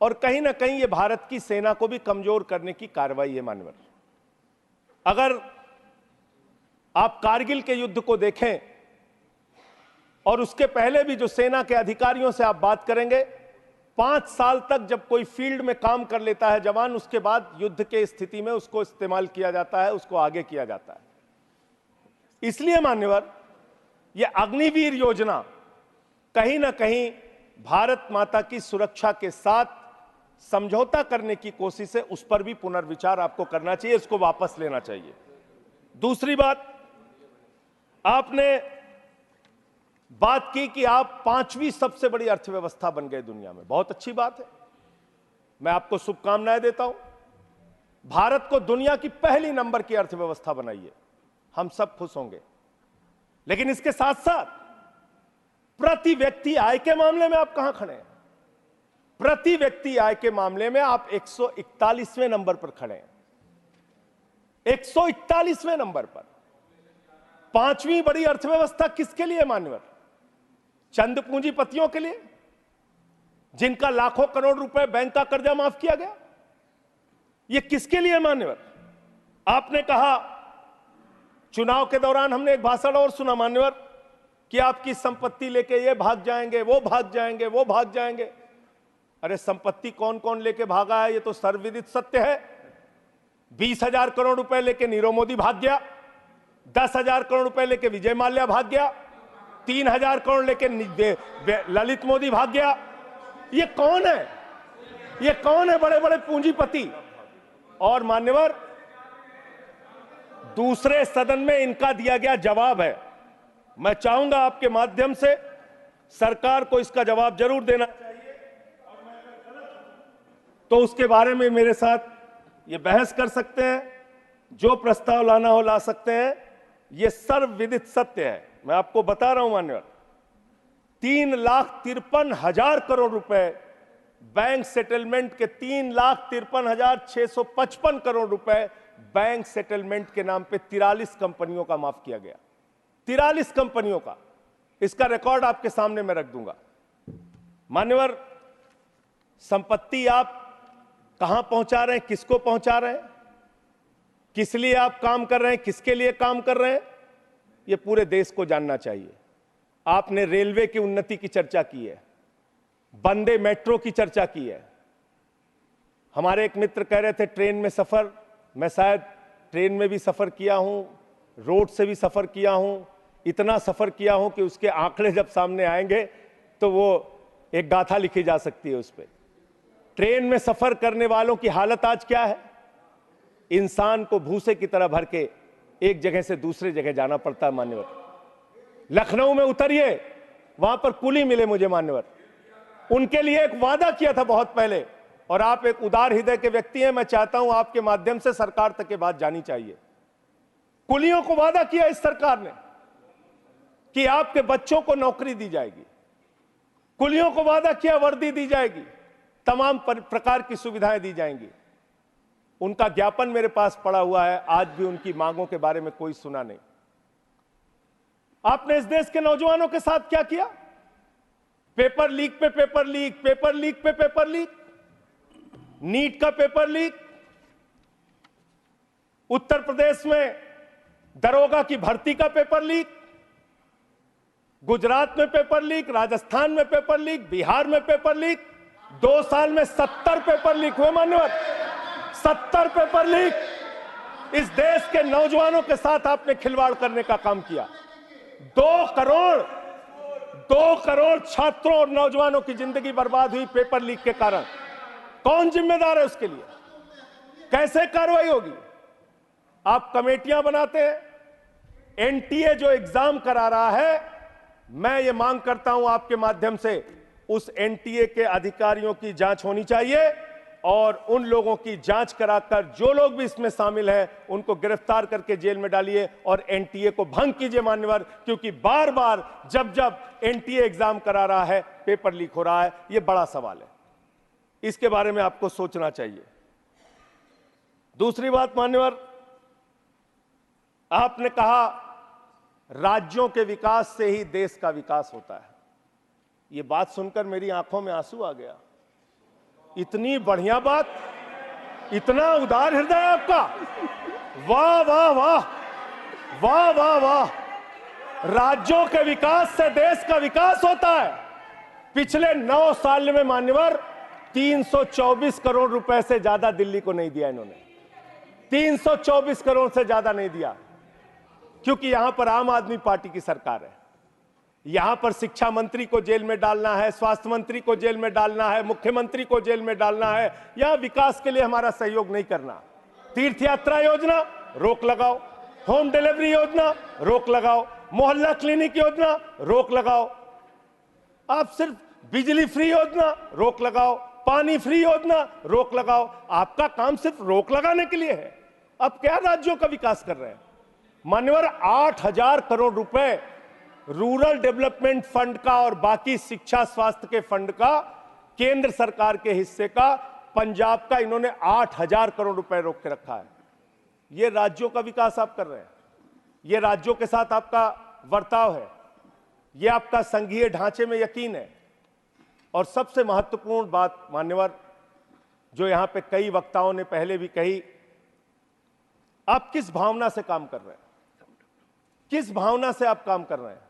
और कहीं ना कहीं ये भारत की सेना को भी कमजोर करने की कार्रवाई है मान्यवर। अगर आप कारगिल के युद्ध को देखें और उसके पहले भी जो सेना के अधिकारियों से आप बात करेंगे, 5 साल तक जब कोई फील्ड में काम कर लेता है जवान, उसके बाद युद्ध के स्थिति में उसको इस्तेमाल किया जाता है, उसको आगे किया जाता है। इसलिए मान्यवर, यह अग्निवीर योजना कहीं ना कहीं भारत माता की सुरक्षा के साथ समझौता करने की कोशिश है, उस पर भी पुनर्विचार आपको करना चाहिए, इसको वापस लेना चाहिए। दूसरी बात, आपने बात की कि आप 5वीं सबसे बड़ी अर्थव्यवस्था बन गए दुनिया में। बहुत अच्छी बात है, मैं आपको शुभकामनाएं देता हूं। भारत को दुनिया की पहली नंबर की अर्थव्यवस्था बनाइए, हम सब खुश होंगे। लेकिन इसके साथ साथ प्रति व्यक्ति आय के मामले में आप कहां खड़े हैं? प्रति व्यक्ति आय के मामले में आप 141वें नंबर पर खड़े हैं, 141वें नंबर पर। 5वीं बड़ी अर्थव्यवस्था किसके लिए मान्यवर? चंद पूंजीपतियों के लिए, जिनका लाखों करोड़ रुपए बैंक का कर्जा माफ किया गया। यह किसके लिए मान्यवर? आपने कहा, चुनाव के दौरान हमने एक भाषण और सुना मान्यवर, कि आपकी संपत्ति लेके ये भाग जाएंगे, वो भाग जाएंगे, वो भाग जाएंगे। अरे संपत्ति कौन कौन लेके भागा है, ये तो सर्वविदित सत्य है। 20,000 करोड़ रुपए लेके नीरव मोदी भाग गया, 10,000 करोड़ रुपए लेके विजय माल्या भाग गया, 3,000 करोड़ लेके ललित मोदी भाग गया। ये कौन है? ये कौन है बड़े बड़े पूंजीपति? और मान्यवर, दूसरे सदन में इनका दिया गया जवाब है। मैं चाहूंगा आपके माध्यम से सरकार को इसका जवाब जरूर देना चाहिए, और मैं अगर गलत हूं तो उसके बारे में मेरे साथ ये बहस कर सकते हैं, जो प्रस्ताव लाना हो ला सकते हैं। ये सर्वविदित सत्य है, मैं आपको बता रहा हूं मान्यवर। 3,53,000 करोड़ रुपए बैंक सेटलमेंट के, 3,53,655 करोड़ रुपए बैंक सेटलमेंट के नाम पे 43 कंपनियों का माफ किया गया। 43 कंपनियों का, इसका रिकॉर्ड आपके सामने मैं रख दूंगा। मान्यवर, संपत्ति आप कहां पहुंचा रहे हैं, किसको पहुंचा रहे हैं, किस लिए आप काम कर रहे हैं, किसके लिए काम कर रहे हैं, यह पूरे देश को जानना चाहिए। आपने रेलवे की उन्नति की चर्चा की है, वंदे मेट्रो की चर्चा की है। हमारे एक मित्र कह रहे थे ट्रेन में सफर, मैं शायद ट्रेन में भी सफर किया हूं, रोड से भी सफर किया हूं, इतना सफर किया हूं कि उसके आंकड़े जब सामने आएंगे तो वो एक गाथा लिखी जा सकती है उस पर। ट्रेन में सफर करने वालों की हालत आज क्या है? इंसान को भूसे की तरह भर के एक जगह से दूसरे जगह जाना पड़ता है मान्यवर। लखनऊ में उतरिए, वहां पर कुली मिले मुझे मान्यवर, उनके लिए एक वादा किया था बहुत पहले, और आप एक उदार हृदय के व्यक्ति हैं, मैं चाहता हूं आपके माध्यम से सरकार तक ये बात जानी चाहिए। कुलियों को वादा किया इस सरकार ने कि आपके बच्चों को नौकरी दी जाएगी, कुलियों को वादा किया वर्दी दी जाएगी, तमाम प्रकार की सुविधाएं दी जाएंगी। उनका ज्ञापन मेरे पास पड़ा हुआ है, आज भी उनकी मांगों के बारे में कोई सुना नहीं। आपने इस देश के नौजवानों के साथ क्या किया? पेपर लीक पे पेपर लीक, पेपर लीक पे पेपर लीक, नीट का पेपर लीक, उत्तर प्रदेश में दरोगा की भर्ती का पेपर लीक, गुजरात में पेपर लीक, राजस्थान में पेपर लीक, बिहार में पेपर लीक। 2 साल में 70 पेपर लीक हुए मान्यवर, 70 पेपर लीक। इस देश के नौजवानों के साथ आपने खिलवाड़ करने का काम किया। 2 करोड़ छात्रों और नौजवानों की जिंदगी बर्बाद हुई पेपर लीक के कारण। कौन जिम्मेदार है उसके लिए? कैसे कार्रवाई होगी? आप कमेटियां बनाते हैं, एनटीए जो एग्जाम करा रहा है, मैं ये मांग करता हूं आपके माध्यम से उस एनटीए के अधिकारियों की जांच होनी चाहिए, और उन लोगों की जांच कराकर जो लोग भी इसमें शामिल हैं उनको गिरफ्तार करके जेल में डालिए और एनटीए को भंग कीजिए मान्यवर, क्योंकि बार बार जब जब एनटीए एग्जाम करा रहा है पेपर लीक हो रहा है। यह बड़ा सवाल है, इसके बारे में आपको सोचना चाहिए। दूसरी बात मान्यवर, आपने कहा राज्यों के विकास से ही देश का विकास होता है। यह बात सुनकर मेरी आंखों में आंसू आ गया। इतनी बढ़िया बात, इतना उदार हृदय आपका, वाह वाह वाह वाह वाह वाह। राज्यों के विकास से देश का विकास होता है। पिछले 9 साल में मान्यवर 324 करोड़ रुपए से ज्यादा दिल्ली को नहीं दिया इन्होंने, 324 करोड़ से ज्यादा नहीं दिया, क्योंकि यहां पर आम आदमी पार्टी की सरकार है। यहां पर शिक्षा मंत्री को जेल में डालना है, स्वास्थ्य मंत्री को जेल में डालना है, मुख्यमंत्री को जेल में डालना है। यहां विकास के लिए हमारा सहयोग नहीं करना। तीर्थ यात्रा योजना रोक लगाओ, होम डिलीवरी योजना रोक लगाओ, मोहल्ला क्लिनिक योजना रोक लगाओ, आप सिर्फ बिजली फ्री योजना रोक लगाओ, पानी फ्री योजना रोक लगाओ। आपका काम सिर्फ रोक लगाने के लिए है। अब क्या राज्यों का विकास कर रहे हैं मान्यवर? 8,000 करोड़ रुपए रूरल डेवलपमेंट फंड का और बाकी शिक्षा स्वास्थ्य के फंड का, केंद्र सरकार के हिस्से का, पंजाब का, इन्होंने 8,000 करोड़ रुपए रोक के रखा है। यह राज्यों का विकास आप कर रहे हैं, यह राज्यों के साथ आपका वर्ताव है, यह आपका संघीय ढांचे में यकीन है। और सबसे महत्वपूर्ण बात मान्यवर, जो यहां पे कई वक्ताओं ने पहले भी कही, आप किस भावना से काम कर रहे हैं, किस भावना से आप काम कर रहे हैं?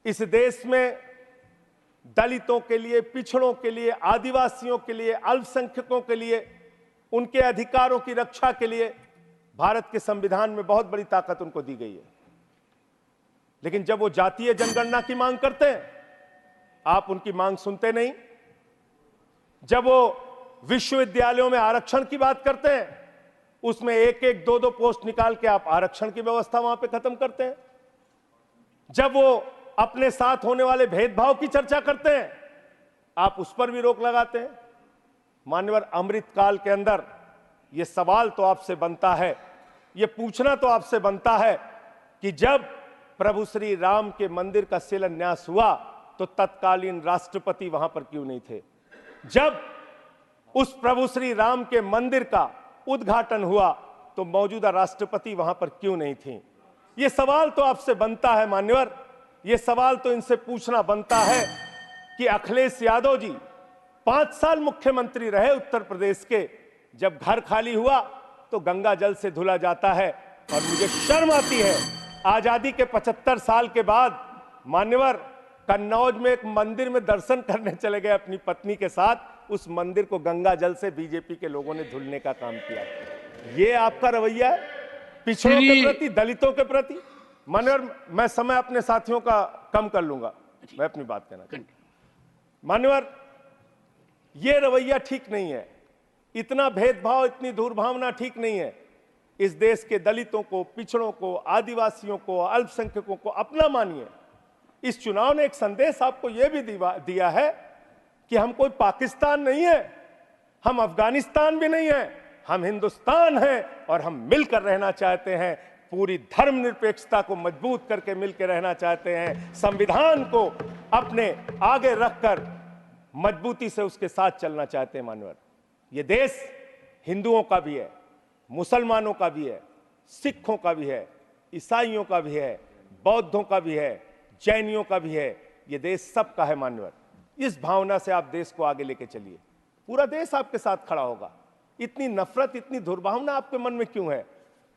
इस देश में दलितों के लिए, पिछड़ों के लिए, आदिवासियों के लिए, अल्पसंख्यकों के लिए, उनके अधिकारों की रक्षा के लिए भारत के संविधान में बहुत बड़ी ताकत उनको दी गई है। लेकिन जब वो जातीय जनगणना की मांग करते हैं, आप उनकी मांग सुनते नहीं। जब वो विश्वविद्यालयों में आरक्षण की बात करते हैं, उसमें 1-1, 2-2 पोस्ट निकाल के आप आरक्षण की व्यवस्था वहां पे खत्म करते हैं। जब वो अपने साथ होने वाले भेदभाव की चर्चा करते हैं, आप उस पर भी रोक लगाते हैं। मान्यवर, अमृतकाल के अंदर यह सवाल तो आपसे बनता है, यह पूछना तो आपसे बनता है कि जब प्रभु श्री राम के मंदिर का शिलान्यास हुआ तो तत्कालीन राष्ट्रपति वहां पर क्यों नहीं थे? जब उस प्रभु श्री राम के मंदिर का उद्घाटन हुआ तो मौजूदा राष्ट्रपति वहां पर क्यों नहीं थी? यह सवाल तो आपसे बनता है मान्यवर, यह सवाल तो इनसे पूछना बनता है कि अखिलेश यादव जी 5 साल मुख्यमंत्री रहे उत्तर प्रदेश के, जब घर खाली हुआ तो गंगा जल से धुला जाता है। और मुझे शर्म आती है, आजादी के 75 साल के बाद मान्यवर कन्नौज में एक मंदिर में दर्शन करने चले गए अपनी पत्नी के साथ, उस मंदिर को गंगा जल से बीजेपी के लोगों ने धुलने का काम किया। ये आपका रवैया है पिछड़ों के प्रति, दलितों के प्रति। मान्यवर मैं समय अपने साथियों का कम कर लूंगा, मैं अपनी बात कहना चाहता हूं। मान्यवर ये रवैया ठीक नहीं है, इतना भेदभाव, इतनी दुर्भावना ठीक नहीं है। इस देश के दलितों को, पिछड़ों को, आदिवासियों को, अल्पसंख्यकों को अपना मानिए। इस चुनाव ने एक संदेश आपको यह भी दिया है कि हम कोई पाकिस्तान नहीं है, हम अफगानिस्तान भी नहीं है, हम हिंदुस्तान हैं और हम मिलकर रहना चाहते हैं। पूरी धर्मनिरपेक्षता को मजबूत करके मिलकर रहना चाहते हैं। संविधान को अपने आगे रखकर मजबूती से उसके साथ चलना चाहते हैं। मानवर, ये देश हिंदुओं का भी है, मुसलमानों का भी है, सिखों का भी है, ईसाइयों का भी है, बौद्धों का भी है, जैनियों का भी है। ये देश सबका है। मान्यवर, इस भावना से आप देश को आगे लेके चलिए, पूरा देश आपके साथ खड़ा होगा। इतनी नफरत, इतनी दुर्भावना आपके मन में क्यों है?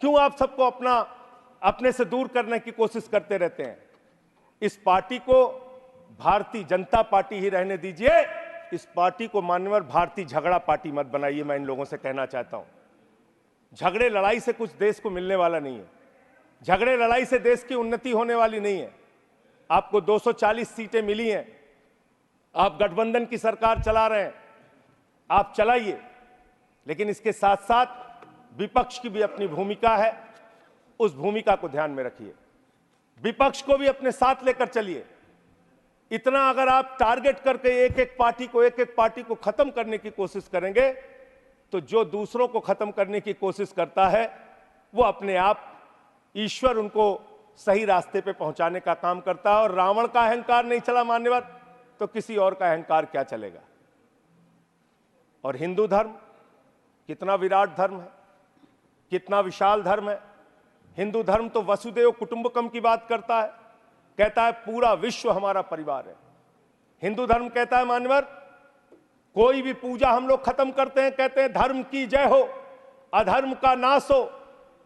क्यों आप सबको अपने से दूर करने की कोशिश करते रहते हैं? इस पार्टी को भारतीय जनता पार्टी ही रहने दीजिए। इस पार्टी को मान्यवर भारतीय झगड़ा पार्टी मत बनाइए। मैं इन लोगों से कहना चाहता हूं, झगड़े लड़ाई से कुछ देश को मिलने वाला नहीं है। झगड़े लड़ाई से देश की उन्नति होने वाली नहीं है। आपको 240 सीटें मिली हैं, आप गठबंधन की सरकार चला रहे हैं, आप चलाइए, लेकिन इसके साथ साथ विपक्ष की भी अपनी भूमिका है, उस भूमिका को ध्यान में रखिए। विपक्ष को भी अपने साथ लेकर चलिए। इतना अगर आप टारगेट करके एक एक पार्टी को खत्म करने की कोशिश करेंगे, तो जो दूसरों को खत्म करने की कोशिश करता है वो अपने आप ईश्वर उनको सही रास्ते पे पहुंचाने का काम करता है। और रावण का अहंकार नहीं चला मान्यवर, तो किसी और का अहंकार क्या चलेगा? और हिंदू धर्म कितना विराट धर्म है, कितना विशाल धर्म है। हिंदू धर्म तो वसुदेव कुटुंबकम की बात करता है, कहता है पूरा विश्व हमारा परिवार है। हिंदू धर्म कहता है मान्यवर, कोई भी पूजा हम लोग खत्म करते हैं, कहते हैं धर्म की जय हो, अधर्म का नाश हो,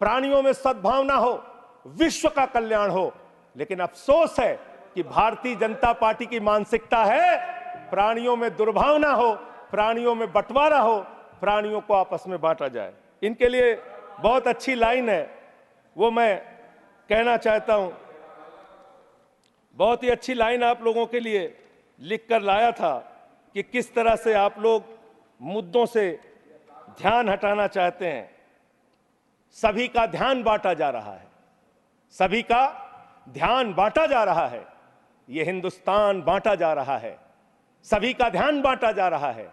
प्राणियों में सद्भावना हो, विश्व का कल्याण हो। लेकिन अफसोस है कि भारतीय जनता पार्टी की मानसिकता है प्राणियों में दुर्भावना हो, प्राणियों में बंटवारा हो, प्राणियों को आपस में बांटा जाए। इनके लिए बहुत अच्छी लाइन है, वो मैं कहना चाहता हूं। बहुत ही अच्छी लाइन आप लोगों के लिए लिख कर लाया था कि किस तरह से आप लोग मुद्दों से ध्यान हटाना चाहते हैं। सभी का ध्यान बांटा जा रहा है, सभी का ध्यान बांटा जा रहा है। यह हिंदुस्तान बांटा जा रहा है, सभी का ध्यान बांटा जा रहा है।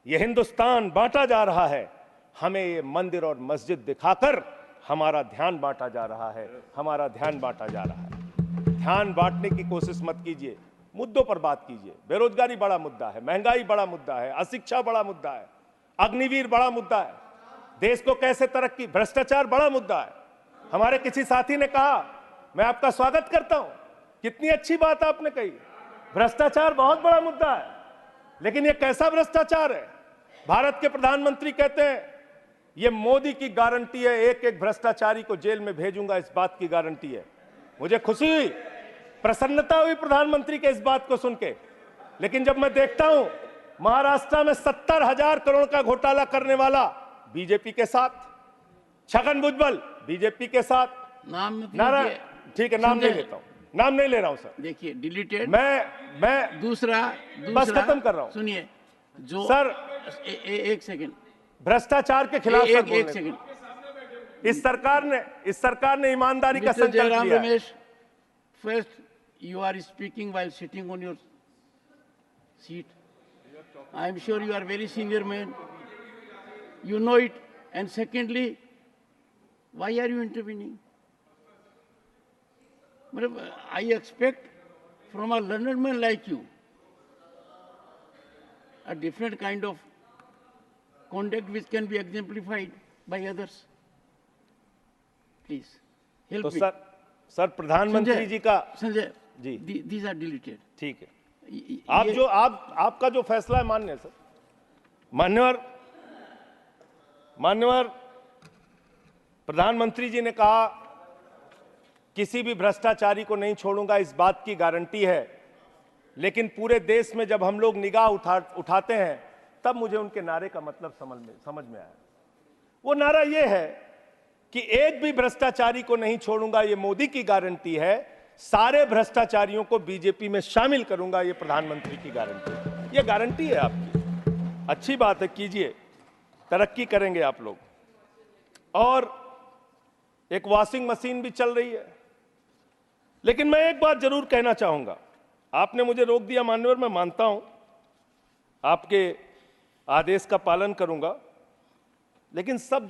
यह हिंदुस्तान बांटा जा रहा है। हमें ये मंदिर और मस्जिद दिखाकर हमारा ध्यान बांटा जा रहा है, हमारा ध्यान बांटा जा रहा है। ध्यान बांटने की कोशिश मत कीजिए, मुद्दों पर बात कीजिए। बेरोजगारी बड़ा मुद्दा है, महंगाई बड़ा मुद्दा है, अशिक्षा बड़ा मुद्दा है, अग्निवीर बड़ा मुद्दा है, देश को कैसे तरक्की, भ्रष्टाचार बड़ा मुद्दा है। हमारे किसी साथी ने कहा, मैं आपका स्वागत करता हूं, कितनी अच्छी बात आपने कही, भ्रष्टाचार बहुत बड़ा मुद्दा है। लेकिन यह कैसा भ्रष्टाचार है? भारत के प्रधानमंत्री कहते हैं यह मोदी की गारंटी है, एक एक भ्रष्टाचारी को जेल में भेजूंगा, इस बात की गारंटी है। मुझे खुशी हुई, प्रसन्नता हुई प्रधानमंत्री के इस बात को सुन के। लेकिन जब मैं देखता हूं महाराष्ट्र में 70,000 करोड़ का घोटाला करने वाला बीजेपी के साथ, छगन भुजबल बीजेपी के साथ, नाम नारायण, ठीक है नाम नहीं लेता हूं, नाम नहीं ले रहा हूं सर। देखिए डिलीटेड। मैं दूसरा बस खत्म कर रहा हूं। सुनिए, जो सर एक सेकंड, भ्रष्टाचार के खिलाफ सर बोलने एक सेकंड। इस सरकार ने ईमानदारी का संकल्प लिया है। Ramesh, first you are speaking while sitting on your seat. I am sure you are very senior man. You know it. And secondly, why are you intervening? I expect from a learned man like you a different kind of conduct which can be exemplified by others. Please help तो me. Sir प्रधानमंत्री जी का Sanjay ji these are deleted. ठीक है। आपका जो फैसला है मान्य है सर। मान्यवर प्रधानमंत्री जी ने कहा किसी भी भ्रष्टाचारी को नहीं छोड़ूंगा, इस बात की गारंटी है। लेकिन पूरे देश में जब हम लोग निगाह उठाते हैं तब मुझे उनके नारे का मतलब समझ में आया। वो नारा ये है कि एक भी भ्रष्टाचारी को नहीं छोड़ूंगा, ये मोदी की गारंटी है। सारे भ्रष्टाचारियों को बीजेपी में शामिल करूंगा, ये प्रधानमंत्री की गारंटी है। ये गारंटी है आपकी। अच्छी बात है, कीजिए, तरक्की करेंगे आप लोग। और एक वॉशिंग मशीन भी चल रही है। लेकिन मैं एक बात जरूर कहना चाहूंगा। आपने मुझे रोक दिया मान्यवर, मैं मानता हूं, आपके आदेश का पालन करूंगा। लेकिन सब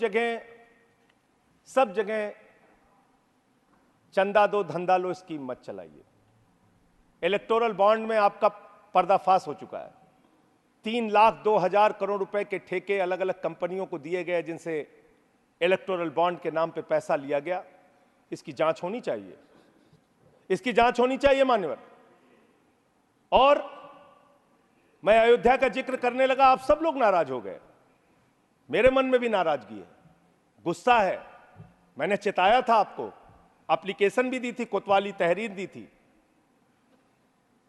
जगह चंदा दो धंधा लो स्कीम मत चलाइए। इलेक्टोरल बॉन्ड में आपका पर्दाफाश हो चुका है। 3,02,000 करोड़ रुपए के ठेके अलग अलग कंपनियों को दिए गए, जिनसे इलेक्टोरल बॉन्ड के नाम पे पैसा लिया गया। इसकी जांच होनी चाहिए, इसकी जांच होनी चाहिए मान्यवर। और मैं अयोध्या का जिक्र करने लगा, आप सब लोग नाराज हो गए। मेरे मन में भी नाराजगी है, गुस्सा है। मैंने चिताया था आपको, एप्लीकेशन भी दी थी, कोतवाली तहरीर दी थी।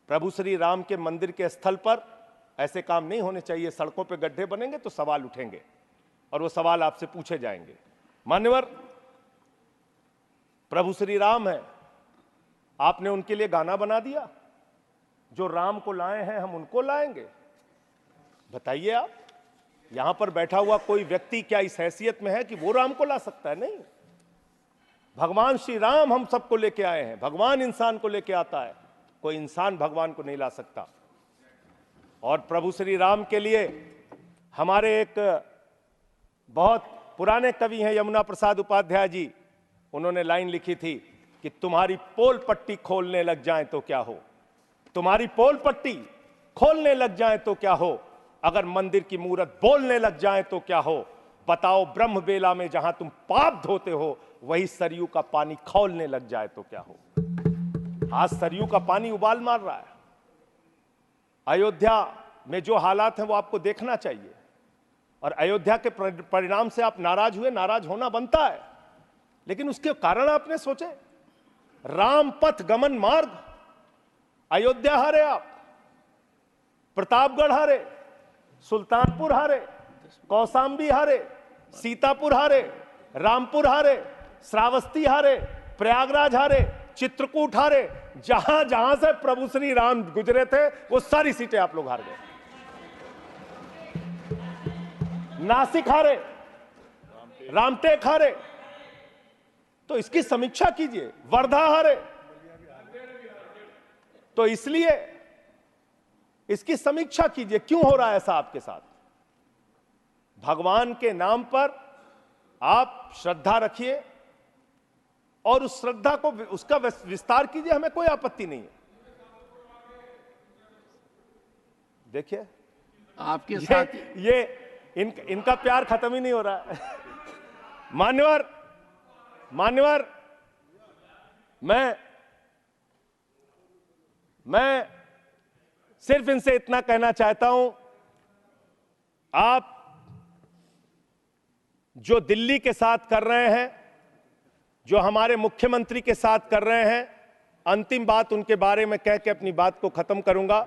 प्रभु श्री राम के मंदिर के स्थल पर ऐसे काम नहीं होने चाहिए। सड़कों पे गड्ढे बनेंगे तो सवाल उठेंगे और वो सवाल आपसे पूछे जाएंगे। मान्यवर, प्रभु श्री राम है, आपने उनके लिए गाना बना दिया। जो राम को लाए हैं हम उनको लाएंगे। बताइए आप, यहां पर बैठा हुआ कोई व्यक्ति क्या इस हैसियत में है कि वो राम को ला सकता है? नहीं, भगवान श्री राम हम सबको लेके आए हैं। भगवान इंसान को लेके आता है, कोई इंसान भगवान को नहीं ला सकता। और प्रभु श्री राम के लिए हमारे एक बहुत पुराने कवि हैं यमुना प्रसाद उपाध्याय जी, उन्होंने लाइन लिखी थी कि तुम्हारी पोल पट्टी खोलने लग जाए तो क्या हो, तुम्हारी पोल पट्टी खोलने लग जाए तो क्या हो, अगर मंदिर की मूरत बोलने लग जाए तो क्या हो। बताओ ब्रह्म बेला में जहां तुम पाप धोते हो, वही सरयू का पानी खौलने लग जाए तो क्या हो। आज सरयू का पानी उबाल मार रहा है। अयोध्या में जो हालात हैं वो आपको देखना चाहिए। और अयोध्या के परिणाम से आप नाराज हुए, नाराज होना बनता है, लेकिन उसके कारण आपने सोचे। राम पथ गमन मार्ग, अयोध्या हारे आप, प्रतापगढ़ हारे, सुल्तानपुर हारे, कौशाम्बी हारे, सीतापुर हारे, रामपुर हारे, श्रावस्ती हारे, प्रयागराज हारे, चित्रकूट हारे। जहां जहां से प्रभु श्री राम गुजरे थे वो सारी सीटें आप लोग हार गए। नासिक हारे, रामटेक हारे, तो इसकी समीक्षा कीजिए। वर्धा हारे, तो इसलिए इसकी समीक्षा कीजिए, क्यों हो रहा है ऐसा आपके साथ। भगवान के नाम पर आप श्रद्धा रखिए और उस श्रद्धा को, उसका विस्तार कीजिए, हमें कोई आपत्ति नहीं है। देखिए आपके साथ इनका प्यार खत्म ही नहीं हो रहा है। मान्यवर, मैं सिर्फ इनसे इतना कहना चाहता हूं, आप जो दिल्ली के साथ कर रहे हैं, जो हमारे मुख्यमंत्री के साथ कर रहे हैं, अंतिम बात उनके बारे में कह के अपनी बात को खत्म करूंगा।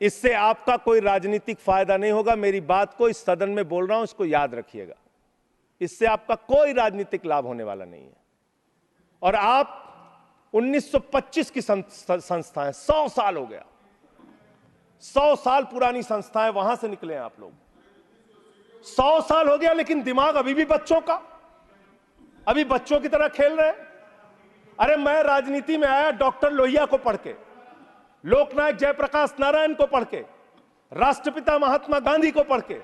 इससे आपका कोई राजनीतिक फायदा नहीं होगा। मेरी बात को इस सदन में बोल रहा हूं, इसको याद रखिएगा। इससे आपका कोई राजनीतिक लाभ होने वाला नहीं है। और आप 1925 की संस्थाएं, 100 साल हो गया, 100 साल पुरानी संस्थाएं, वहां से निकले हैं आप लोग। 100 साल हो गया, लेकिन दिमाग अभी भी बच्चों का, अभी बच्चों की तरह खेल रहे हैं। अरे मैं राजनीति में आया डॉक्टर लोहिया को पढ़ के, लोकनायक जयप्रकाश नारायण को पढ़ के, राष्ट्रपिता महात्मा गांधी को पढ़ के,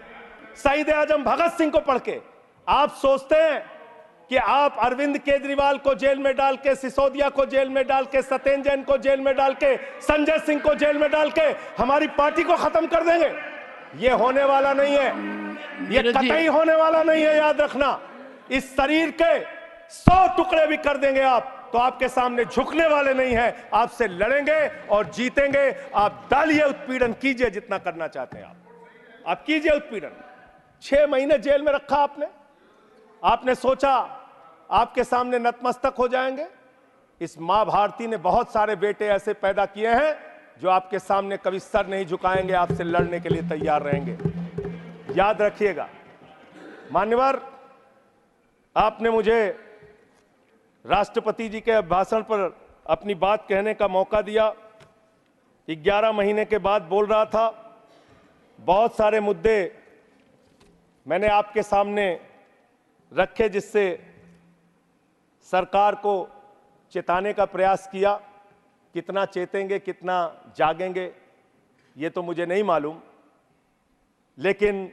शहीद आजम भगत सिंह को पढ़ के। आप सोचते हैं कि आप अरविंद केजरीवाल को जेल में डाल के, सिसोदिया को जेल में डाल के, सत्येंद्र जैन को जेल में डाल के, संजय सिंह को जेल में डाल के हमारी पार्टी को खत्म कर देंगे? ये होने वाला नहीं है, ये कतई होने वाला नहीं है। याद रखना, इस शरीर के 100 टुकड़े भी कर देंगे आप, तो आपके सामने झुकने वाले नहीं हैं, आपसे लड़ेंगे और जीतेंगे। आप डालिए, उत्पीड़न कीजिए, जितना करना चाहते हैं आप कीजिए उत्पीड़न। 6 महीने जेल में रखा आपने सोचा आपके सामने नतमस्तक हो जाएंगे? इस मां भारती ने बहुत सारे बेटे ऐसे पैदा किए हैं जो आपके सामने कभी सर नहीं झुकाएंगे, आपसे लड़ने के लिए तैयार रहेंगे। याद रखिएगा। मान्यवर, आपने मुझे राष्ट्रपति जी के भाषण पर अपनी बात कहने का मौका दिया। 11 महीने के बाद बोल रहा था। बहुत सारे मुद्दे मैंने आपके सामने रखे, जिससे सरकार को चेताने का प्रयास किया। कितना चेतेंगे, कितना जागेंगे, ये तो मुझे नहीं मालूम, लेकिन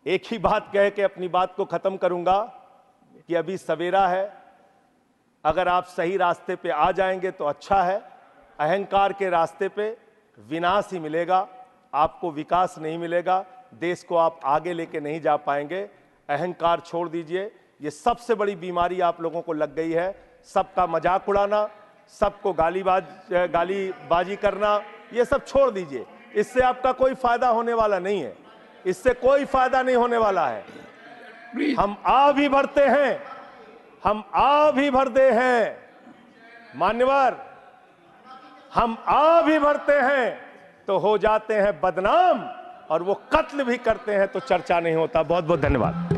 एक ही बात कह के अपनी बात को खत्म करूंगा कि अभी सवेरा है। अगर आप सही रास्ते पे आ जाएंगे तो अच्छा है। अहंकार के रास्ते पे विनाश ही मिलेगा, आपको विकास नहीं मिलेगा, देश को आप आगे लेके नहीं जा पाएंगे। अहंकार छोड़ दीजिए। ये सबसे बड़ी बीमारी आप लोगों को लग गई है। सबका मजाक उड़ाना, सबको गालीबाजी करना, ये सब छोड़ दीजिए। इससे आपका कोई फायदा होने वाला नहीं है। इससे कोई फायदा नहीं होने वाला है। हम आ भी भरते हैं, हम आ भी भरते हैं मान्यवर, हम आ भी भरते हैं तो हो जाते हैं बदनाम, और वो कत्ल भी करते हैं तो चर्चा नहीं होता। बहुत बहुत धन्यवाद।